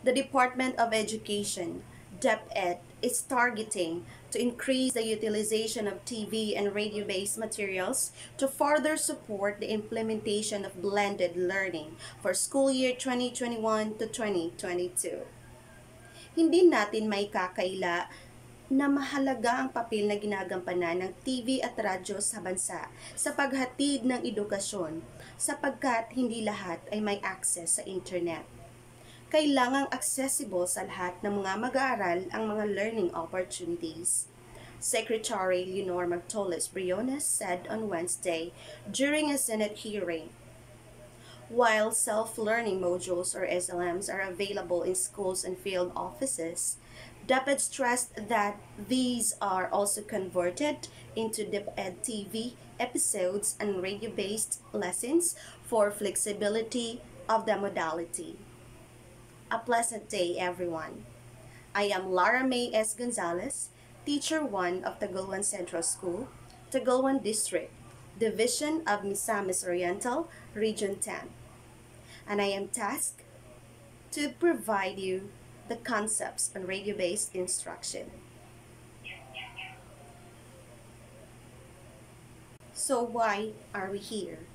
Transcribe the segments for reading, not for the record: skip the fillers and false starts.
The Department of Education, DepEd, is targeting to increase the utilization of TV and radio-based materials to further support the implementation of blended learning for school year 2021 to 2022. Hindi natin may kakaila na mahalaga ang papel na ginagampanan ng TV at radyo sa bansa sa paghatid ng edukasyon sapagkat hindi lahat ay may access sa internet. Kailangang accessible sa lahat ng mga mag-aaral ang mga learning opportunities. Secretary Leonor Magtoles Briones said on Wednesday during a Senate hearing. While self-learning modules or SLMs are available in schools and field offices, DepEd stressed that these are also converted into DepEd TV episodes and radio-based lessons for flexibility of the modality. A pleasant day, everyone. I am Lara May S. Gonzalez, Teacher 1 of Tagulwan Central School, Tagulwan District, Division of Misamis Oriental, Region 10. And I am tasked to provide you the concepts on radio-based instruction. So why are we here?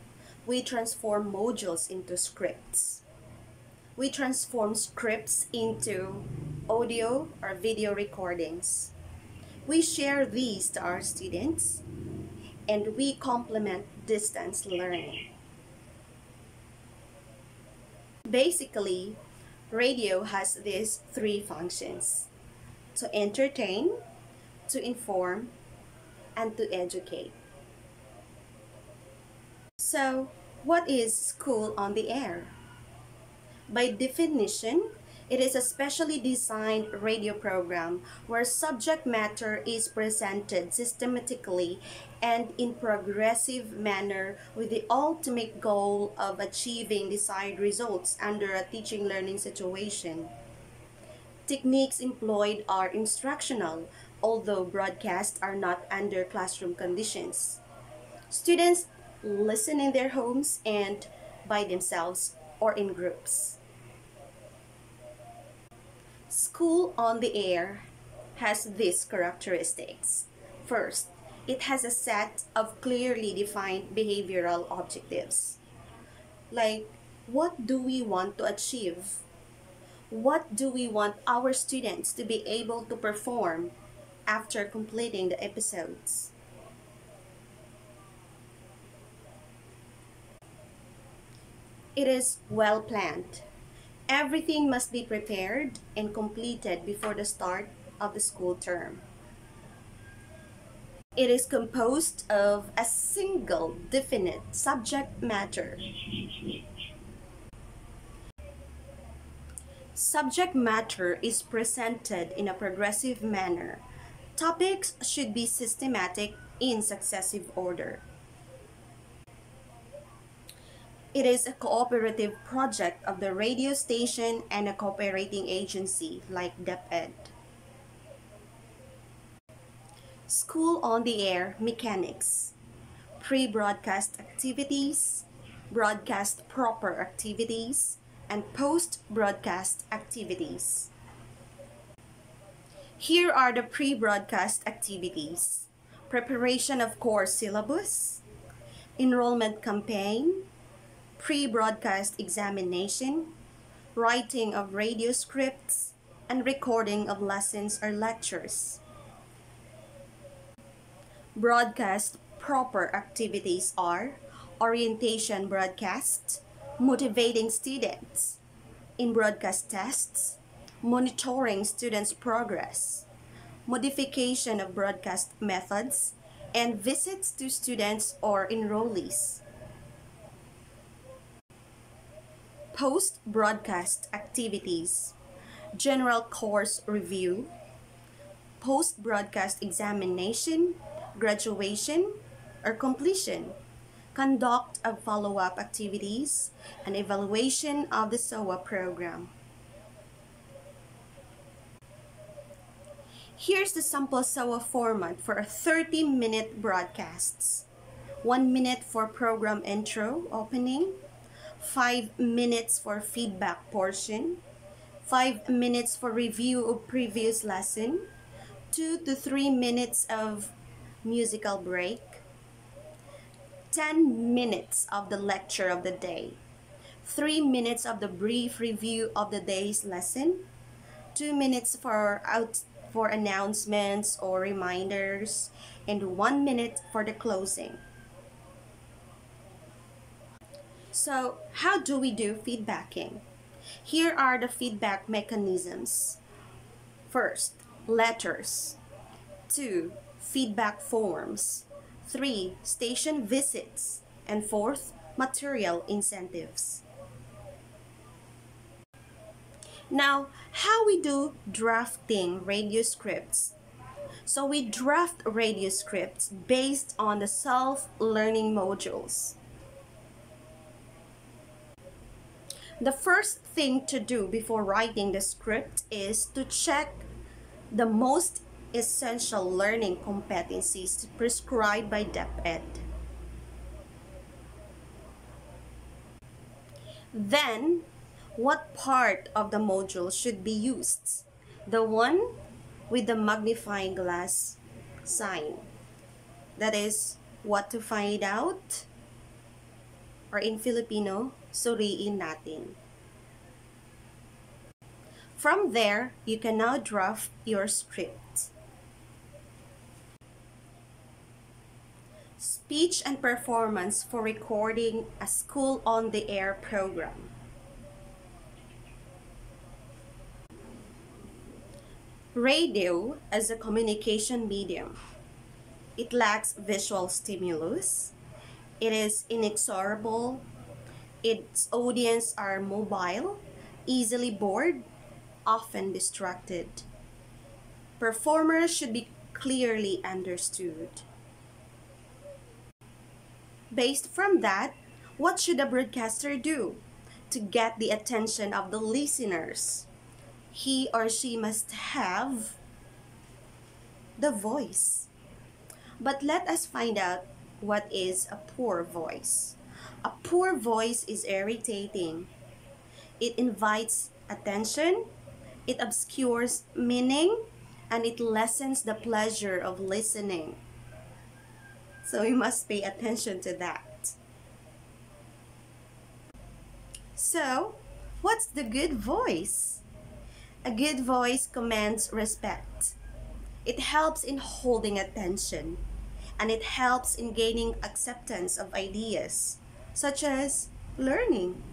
We transform modules into scripts. We transform scripts into audio or video recordings. We share these to our students, and we complement distance learning. Basically, radio has these three functions: to entertain, to inform, and to educate. So, what is School on the Air? By definition, it is a specially designed radio program where subject matter is presented systematically and in progressive manner with the ultimate goal of achieving desired results under a teaching-learning situation. Techniques employed are instructional, although broadcasts are not under classroom conditions. Students listen in their homes and by themselves or in groups. School on the Air has these characteristics. First, it has a set of clearly defined behavioral objectives. Like, what do we want to achieve? What do we want our students to be able to perform after completing the episodes? It is well planned. Everything must be prepared and completed before the start of the school term. It is composed of a single definite subject matter. Subject matter is presented in a progressive manner. Topics should be systematic in successive order. It is a cooperative project of the radio station and a cooperating agency like DepEd. School on the Air mechanics: pre-broadcast activities, broadcast proper activities, and post-broadcast activities. Here are the pre-broadcast activities: preparation of course syllabus, enrollment campaign, pre-broadcast examination, writing of radio scripts, and recording of lessons or lectures. Broadcast proper activities are orientation broadcast, motivating students, in broadcast tests, monitoring students' progress, modification of broadcast methods, and visits to students or enrollees. Post-broadcast activities: general course review, post-broadcast examination, graduation, or completion, conduct of follow-up activities, and evaluation of the SOA program. Here's the sample SOA format for a 30-minute broadcasts. 1 minute for program intro, opening, 5 minutes for feedback portion, 5 minutes for review of previous lesson, 2 to 3 minutes of musical break, 10 minutes of the lecture of the day, 3 minutes of the brief review of the day's lesson, 2 minutes for announcements or reminders, and 1 minute for the closing. So, how do we do feedbacking? Here are the feedback mechanisms. First, letters. 2, feedback forms. 3, station visits. And 4th, material incentives. Now, how we do drafting radio scripts? So we draft radio scripts based on the self-learning modules. The first thing to do before writing the script is to check the most essential learning competencies prescribed by DepEd. Then, what part of the module should be used? The one with the magnifying glass sign. That is, what to find out, or in Filipino, suriin natin. From there, you can now draft your script. Speech and performance for recording a school on the air program. Radio as a communication medium. It lacks visual stimulus. It is inexorable. Its audience are mobile, easily bored, often distracted. Performers should be clearly understood. Based from that, what should a broadcaster do to get the attention of the listeners? He or she must have the voice. But let us find out what is a poor voice. A poor voice is irritating. It invites attention, it obscures meaning, and it lessens the pleasure of listening. So you must pay attention to that. So, what's the good voice? A good voice commands respect. It helps in holding attention, and it helps in gaining acceptance of ideas, such as learning.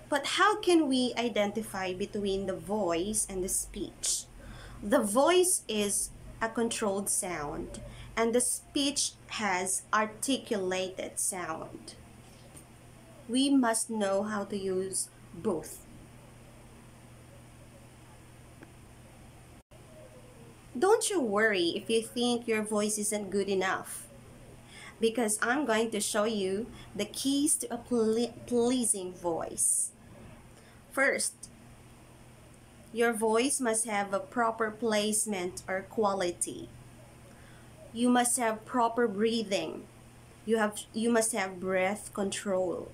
But how can we identify between the voice and the speech? The voice is a controlled sound, and the speech has articulated sound. We must know how to use both. Don't you worry if you think your voice isn't good enough, because I'm going to show you the keys to a pleasing voice. First, your voice must have a proper placement or quality. You must have proper breathing. You must have breath control.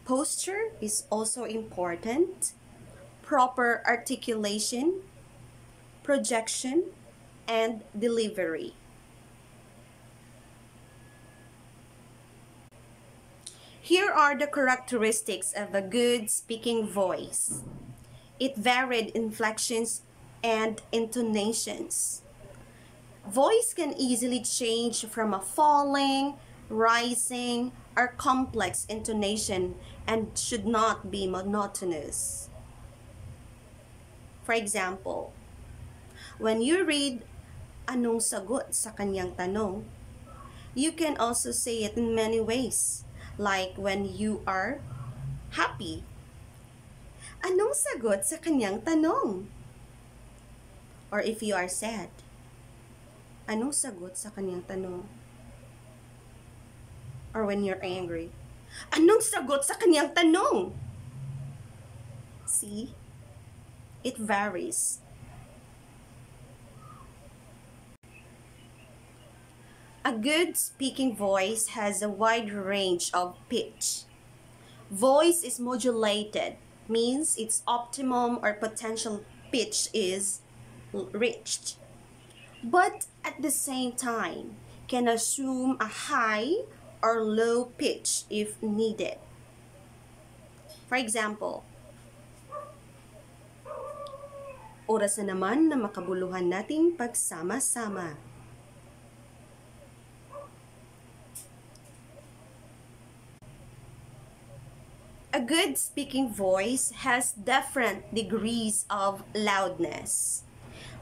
Posture is also important. Proper articulation, projection, and delivery. Here are the characteristics of a good speaking voice. It varied inflections and intonations. Voice can easily change from a falling, rising, or complex intonation and should not be monotonous. For example, when you read "Anong sagot sa kanyang tanong?" you can also say it in many ways, like when you are happy. Anong sagot sa kanyang tanong? Or if you are sad, anong sagot sa kanyang tanong? Or when you're angry, anong sagot sa kanyang tanong? See? It varies. A good speaking voice has a wide range of pitch. Voice is modulated, means its optimum or potential pitch is reached, but at the same time can assume a high or low pitch if needed. For example, oras na naman na makabuluhan nating pagsama-sama. A good speaking voice has different degrees of loudness.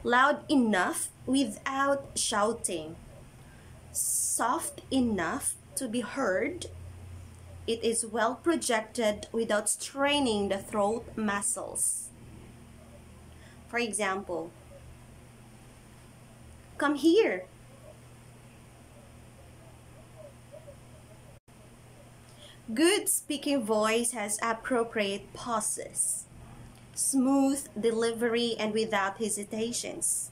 Loud enough without shouting. Soft enough to be heard. It is well projected without straining the throat muscles. For example, come here. Good speaking voice has appropriate pauses, smooth delivery, and without hesitations.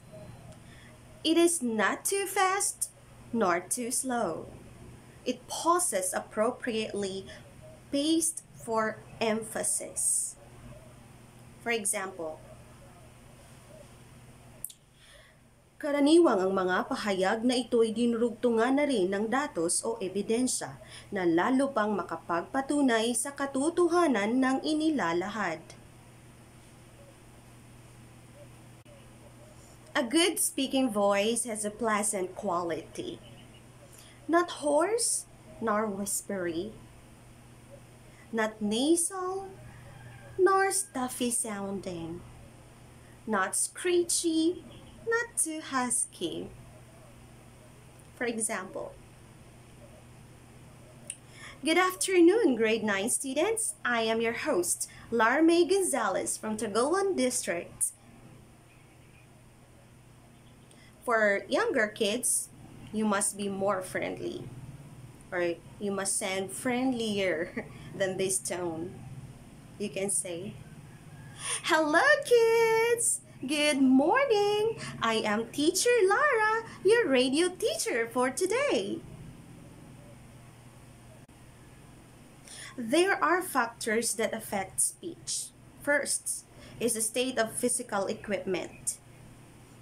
It is not too fast nor too slow. It pauses appropriately, paced for emphasis. For example, karaniwang ang mga pahayag na ito'y dinurugtungan na rin ng datos o ebidensya na lalo pang makapagpatunay sa katotohanan ng inilalahad. A good speaking voice has a pleasant quality. Not hoarse nor whispery, not nasal nor stuffy sounding, not screechy, not too husky. For example, good afternoon, grade 9 students. I am your host, Larmay Gonzalez from Taguan District. For younger kids, you must be more friendly, or you must sound friendlier than this tone. You can say, hello kids! Good morning! I am Teacher Lara, your radio teacher for today. There are factors that affect speech. First is the state of physical equipment.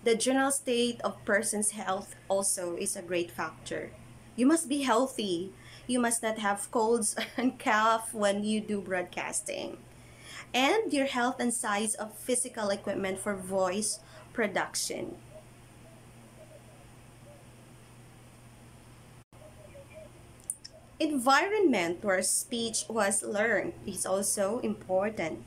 The general state of person's health also is a great factor. You must be healthy. You must not have colds and cough when you do broadcasting. And your health and size of physical equipment for voice production. Environment where speech was learned is also important.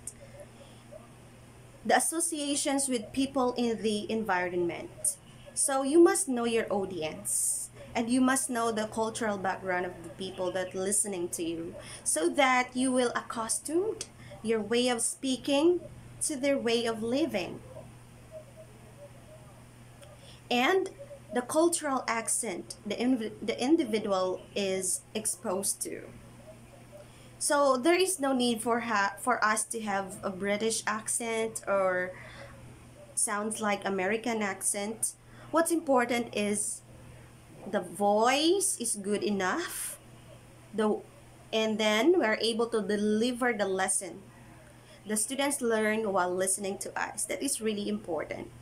The associations with people in the environment. So you must know your audience, and you must know the cultural background of the people that listening to you, so that you will accustomed your way of speaking to their way of living. And the cultural accent the individual is exposed to. So there is no need for us to have a British accent or sounds like American accent. What's important is the voice is good enough, and then we're able to deliver the lesson. The students learn while listening to us. That is really important.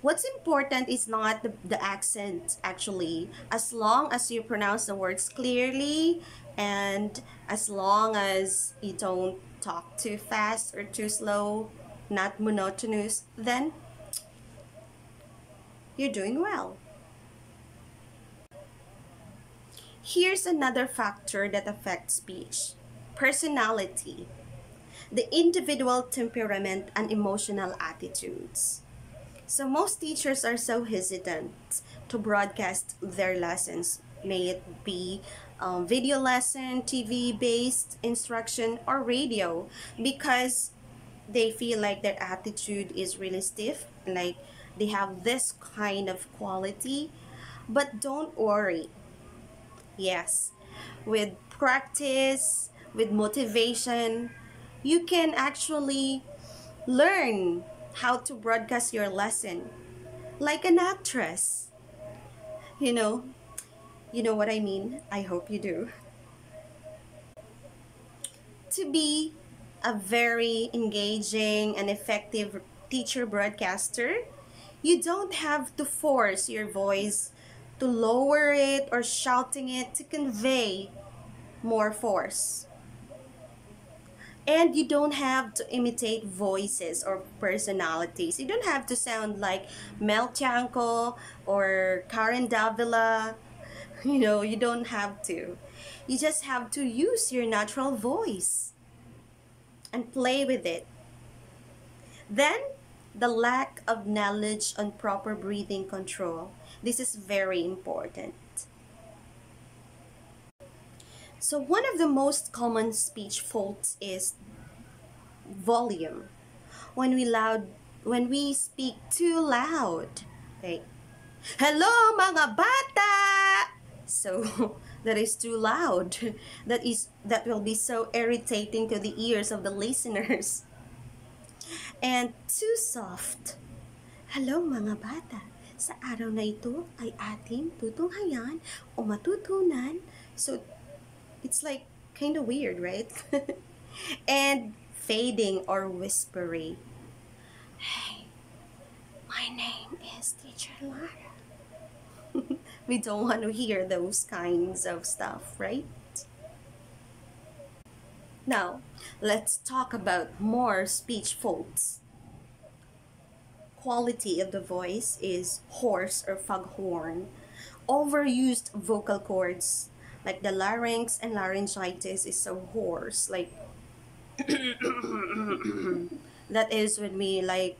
What's important is not the accent, actually, as long as you pronounce the words clearly, and as long as you don't talk too fast or too slow, not monotonous, then you're doing well. Here's another factor that affects speech: personality, the individual temperament, and emotional attitudes. So most teachers are so hesitant to broadcast their lessons, may it be video lesson, TV-based instruction, or radio, because they feel like their attitude is really stiff, like they have this kind of quality. But don't worry. Yes, with practice, with motivation, you can actually learn how to broadcast your lesson like an actress. You know, you know what I mean? I hope you do. To be a very engaging and effective teacher broadcaster, you don't have to force your voice to lower it or shouting it to convey more force. And you don't have to imitate voices or personalities. You don't have to sound like Mel Tianco or Karen Davila. You don't have to. You just have to use your natural voice and play with it. Then, the lack of knowledge on proper breathing control. This is very important. So one of the most common speech faults is volume. When we loud when we speak too loud. Okay. Hello mga bata. So that is too loud. That will be so irritating to the ears of the listeners. And too soft. Hello mga bata. Sa araw na ito ay ating tutunghayan o matutunan. So it's like kind of weird, right? And fading or whispery. Hey, my name is Teacher Lara. We don't want to hear those kinds of stuff, right? Now, let's talk about more speech faults. Quality of the voice is hoarse or foghorn. Overused vocal cords, like the larynx and laryngitis, is so hoarse. Like, that is when we like,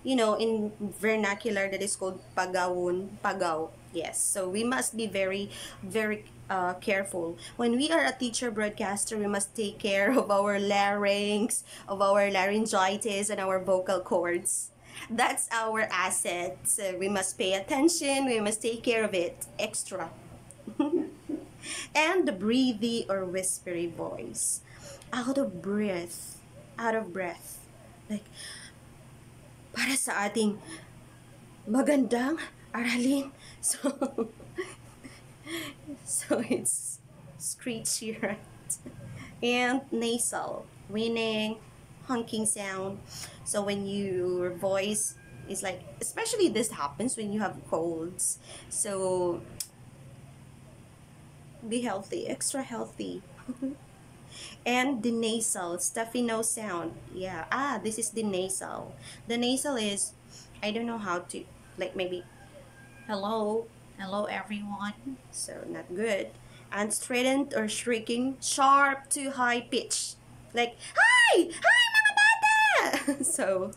in vernacular, that is called pagawon, pagaw. Yes, so we must be very, very careful. When we are a teacher broadcaster, we must take care of our larynx, of our laryngitis, and our vocal cords. That's our asset. So we must pay attention. We must take care of it extra. And the breathy or whispery voice. Out of breath. Out of breath. Like, para sa ating magandang aralin. So it's screechy, right? And nasal, winning, honking sound. So when your voice is like, especially this happens when you have colds. So be healthy, extra healthy. And the nasal, stuffy nose sound. Yeah, this is the nasal. The nasal is, I don't know how to, like maybe, hello everyone. So not good. And straightened or shrieking, sharp to high pitch. Like, hi mga bata! So,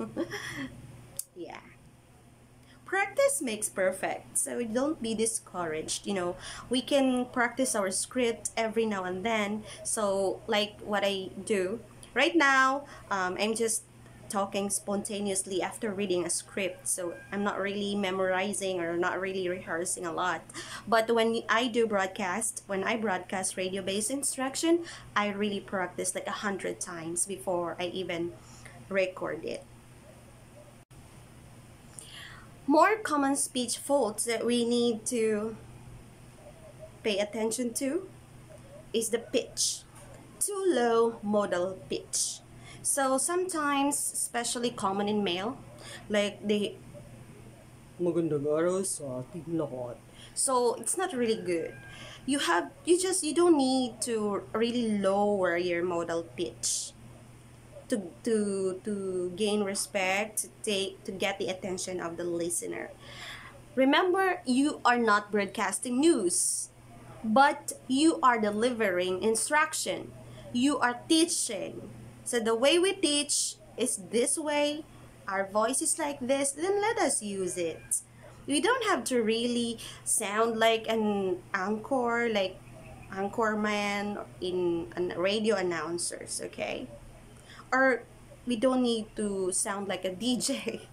yeah. Practice makes perfect, so don't be discouraged. We can practice our script every now and then. So like what I do right now, I'm just talking spontaneously after reading a script, so I'm not really memorizing or not really rehearsing a lot. But when I broadcast radio-based instruction, I really practice like 100 times before I even record it. More common speech faults that we need to pay attention to is the pitch. Too low modal pitch. So sometimes, especially common in male, like the magandang araw sa ating lahat. So it's not really good. You don't need to really lower your modal pitch to gain respect, to get the attention of the listener. Remember, you are not broadcasting news, but you are delivering instruction. You are teaching. So the way we teach is this way. Our voice is like this. Then let us use it. We don't have to really sound like an anchor, like anchorman in radio announcers, okay? Or we don't need to sound like a DJ.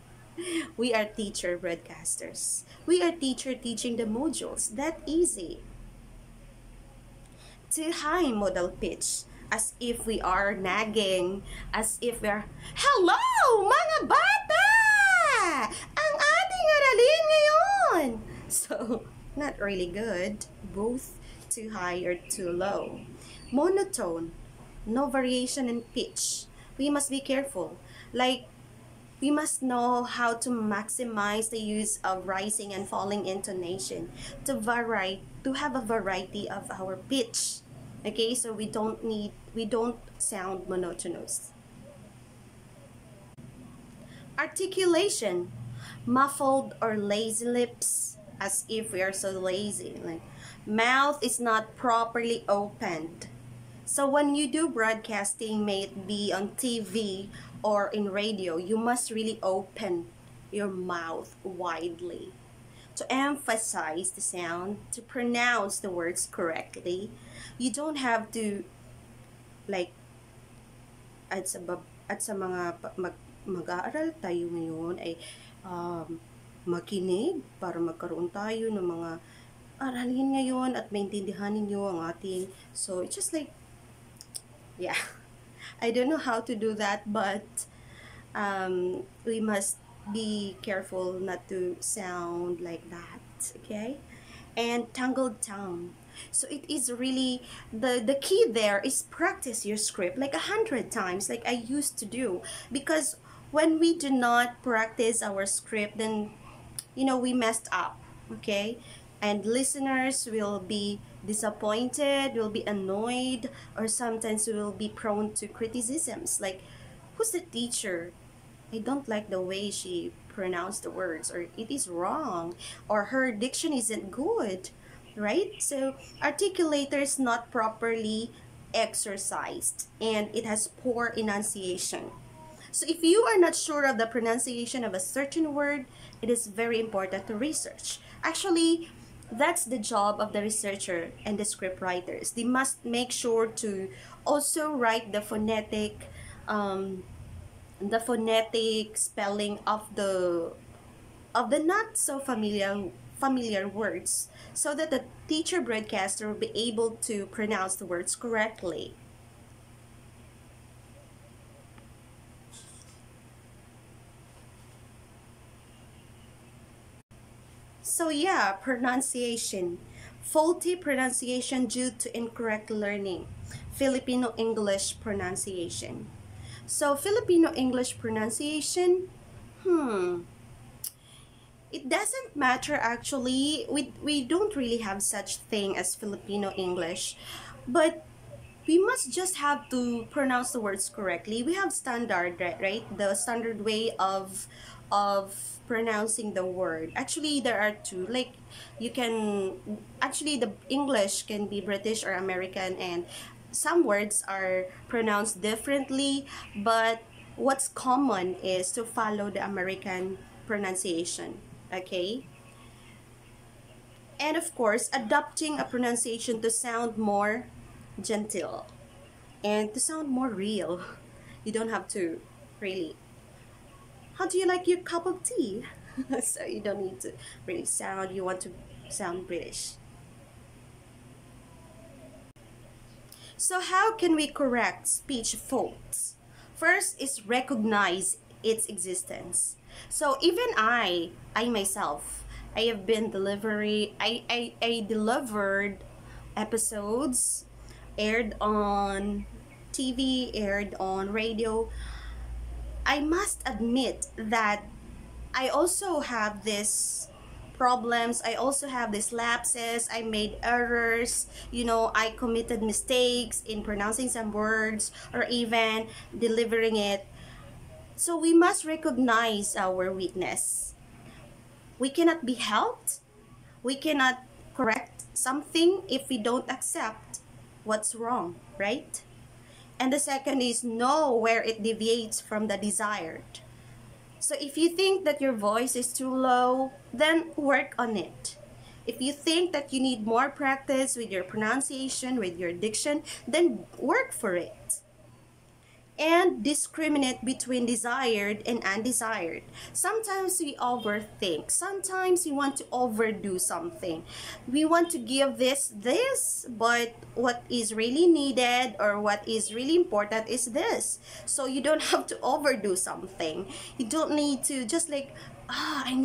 We are teacher broadcasters. We are teacher teaching the modules. That easy. Too high modal pitch, as if we are nagging, as if we're, hello mga bata! Ang ating aralin ngayon! So, not really good. Both too high or too low. Monotone. no variation in pitch. We must be careful. Like, we must know how to maximize the use of rising and falling intonation to have a variety of our pitch. Okay, so we don't sound monotonous. Articulation, muffled or lazy lips, as if we are so lazy. Like, mouth is not properly opened. So when you do broadcasting, may it be on TV or in radio, you must really open your mouth widely to emphasize the sound, to pronounce the words correctly. You don't have to, like, at sa mga mag-aaral tayo ngayon ay um, makinig para magkaroon tayo ng mga aralin ngayon at maintindihan ninyo ang ating, so it's just like, yeah, I don't know how to do that, but we must be careful not to sound like that, okay? And tangled tongue. So it is really, the key there is practice your script like 100 times, like I used to do. Because when we do not practice our script, then we messed up, okay? And listeners will be disappointed, will be annoyed, or sometimes will be prone to criticisms like, who's the teacher? I don't like the way she pronounced the words, or it is wrong, or her diction isn't good, right? So articulator is not properly exercised and it has poor enunciation. So if you are not sure of the pronunciation of a certain word, it is very important to research. Actually, that's the job of the researcher and the script writers. They must make sure to also write the phonetic spelling of the not so familiar words, so that the teacher broadcaster will be able to pronounce the words correctly. So yeah, pronunciation. Faulty pronunciation due to incorrect learning. Filipino English pronunciation. So Filipino English pronunciation, it doesn't matter actually. We don't really have such thing as Filipino English, but we must just have to pronounce the words correctly. We have standard, right? The standard way of pronouncing the word. Actually, there are two. Like, you can actually, the English can be British or American, and some words are pronounced differently, but what's common is to follow the American pronunciation. Okay? And of course, adopting a pronunciation to sound more gentle and to sound more real. You don't have to really, how do you like your cup of tea? So you don't need to really sound, you want to sound British. So how can we correct speech faults? First is recognize its existence. So even I myself, I have been I delivered episodes, aired on TV, aired on radio. I must admit that I also have this problems. I also have these lapses. I made errors. I committed mistakes in pronouncing some words or even delivering it. So we must recognize our weakness. We cannot be helped. We cannot correct something if we don't accept what's wrong, right? And the second is know where it deviates from the desired. So if you think that your voice is too low, then work on it. If you think that you need more practice with your pronunciation, with your diction, then work for it. And discriminate between desired and undesired. Sometimes we overthink. Sometimes we want to overdo something. We want to give this, but what is really needed or what is really important is this. So you don't have to overdo something. You don't need to just like, I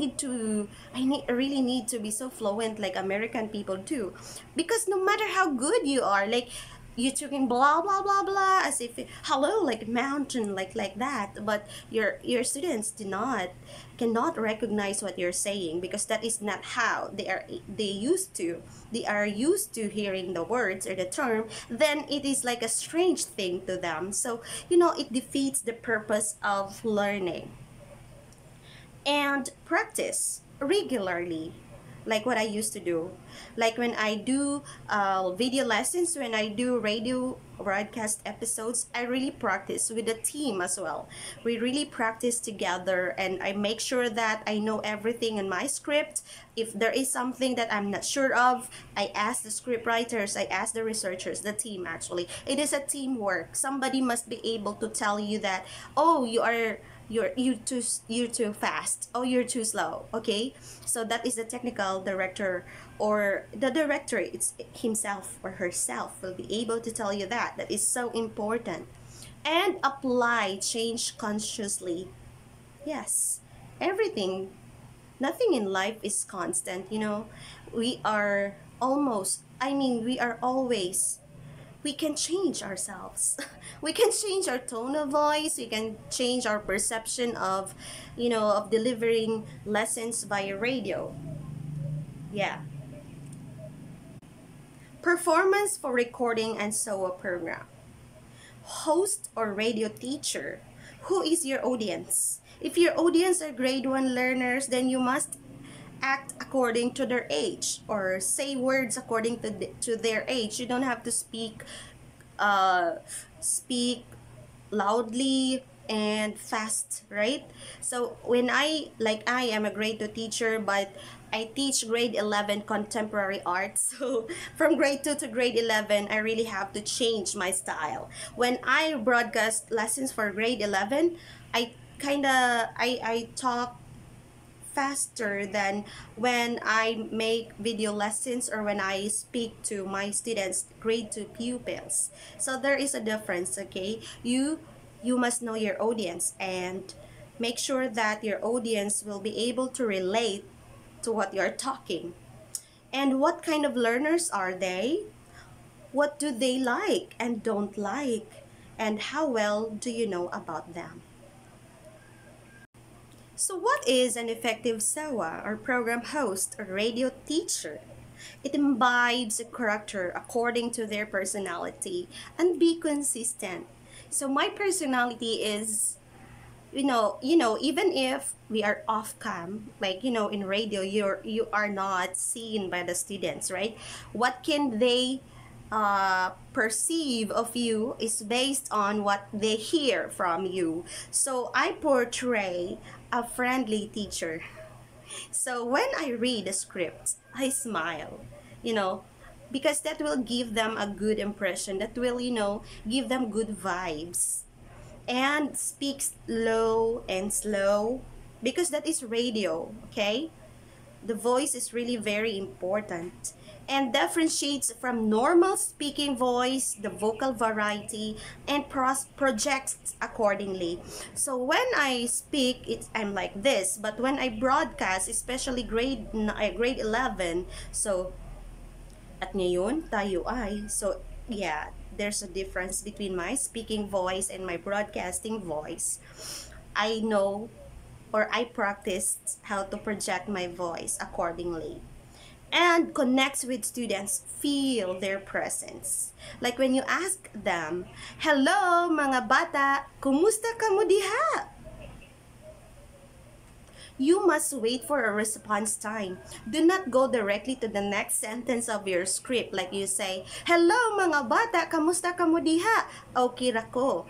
really need to be so fluent like American people do. Because no matter how good you are, like, you talking blah blah blah blah as if hello like mountain like that, but your students do not cannot recognize what you're saying because that is not how they are used to hearing the words or the term. Then it is like a strange thing to them, so it defeats the purpose of learning. And practice regularly, like what I used to do, like when I do video lessons, when I do radio broadcast episodes, I really practice with the team as well. We really practice together, and I make sure that I know everything in my script. If there is something that I'm not sure of, I ask the script writers, I ask the researchers, the team. Actually, it is a teamwork. Somebody must be able to tell you that, oh, you're too fast, oh you're too slow. Okay, so that is the technical director, or the director, it's himself or herself, will be able to tell you that. That is so important. And apply change consciously. Yes, everything, nothing in life is constant. We are almost, we are always, we can change ourselves. We can change our tone of voice. We can change our perception of, of delivering lessons via radio. Yeah. Performance for recording and SOA program. Host or radio teacher. Who is your audience? If your audience are grade 1 learners, then you must act according to their age, or say words according to their age. You don't have to speak loudly and fast, right? So when I am a grade 2 teacher, but I teach grade 11 contemporary art. So from grade 2 to grade 11, I really have to change my style. When I broadcast lessons for grade 11, I talk faster than when I make video lessons or when I speak to my students, grade 2 pupils. So there is a difference, okay? You must know your audience and make sure that your audience will be able to relate to what you're talking. And what kind of learners are they? What do they like and don't like? And how well do you know about them? So what is an effective SOA, or program host, or radio teacher? It imbibes a character according to their personality and be consistent. So my personality is, even if we are off cam, like, in radio, you are not seen by the students, right? What can they perceive of you is based on what they hear from you. So I portray a friendly teacher. So when I read a script, I smile, you know, because that will give them a good impression. That will, give them good vibes. And speak low and slow because that is radio, okay? The voice is really very important and differentiates from normal speaking voice, the vocal variety, and projects accordingly. So when I speak, I'm like this, but when I broadcast, especially grade 11, so at ngayon, tayo ay, so yeah, there's a difference between my speaking voice and my broadcasting voice. I know, or I practiced how to project my voice accordingly. And connects with students, feel their presence. Like when you ask them, hello mga bata, kumusta kamo diha? You must wait for a response time. Do not go directly to the next sentence of your script. Like you say, hello mga bata, kamusta kamo diha? Okay ra ko.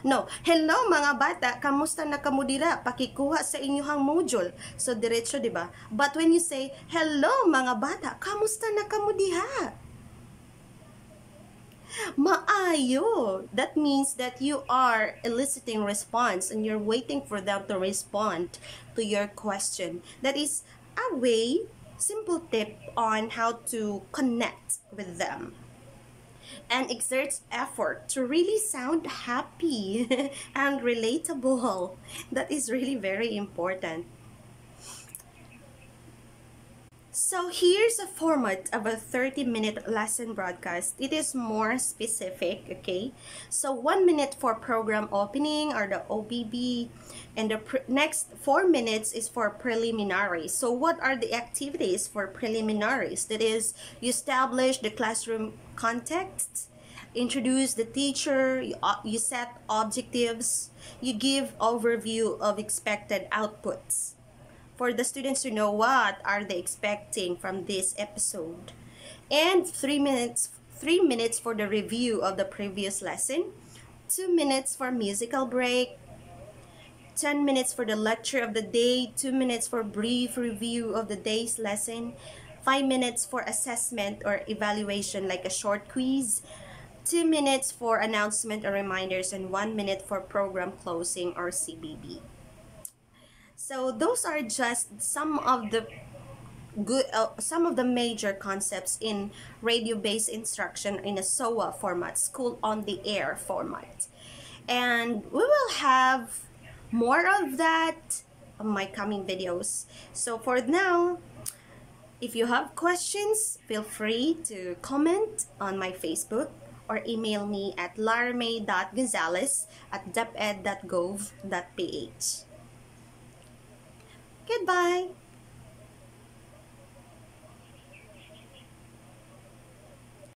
No, hello mga bata, kamusta na kamo dira? Pakikuha sa inyong module. So diretso, di ba? But when you say, hello mga bata, kamusta na kamo diha? Maayo. That means that you are eliciting response and you're waiting for them to respond to your question. That is a way, simple tip on how to connect with them. And exerts effort to really sound happy and relatable. That is really very important. So here's a format of a 30-minute lesson broadcast. It is more specific, okay? So 1 minute for program opening or the OBB, and the next 4 minutes is for preliminaries. So what are the activities for preliminaries? That is, you establish the classroom context, introduce the teacher, you set objectives, you give overview of expected outputs for the students to know what are they expecting from this episode. And 3 minutes for the review of the previous lesson, 2 minutes for musical break, 10 minutes for the lecture of the day, 2 minutes for brief review of the day's lesson, 5 minutes for assessment or evaluation like a short quiz, 2 minutes for announcement or reminders, and 1 minute for program closing or CBB. So those are just some of the major concepts in radio-based instruction in a SOA format, school on the air format. And we will have more of that on my coming videos. So for now, if you have questions, feel free to comment on my Facebook or email me at larame.gonzalez@deped.gov.ph. Goodbye!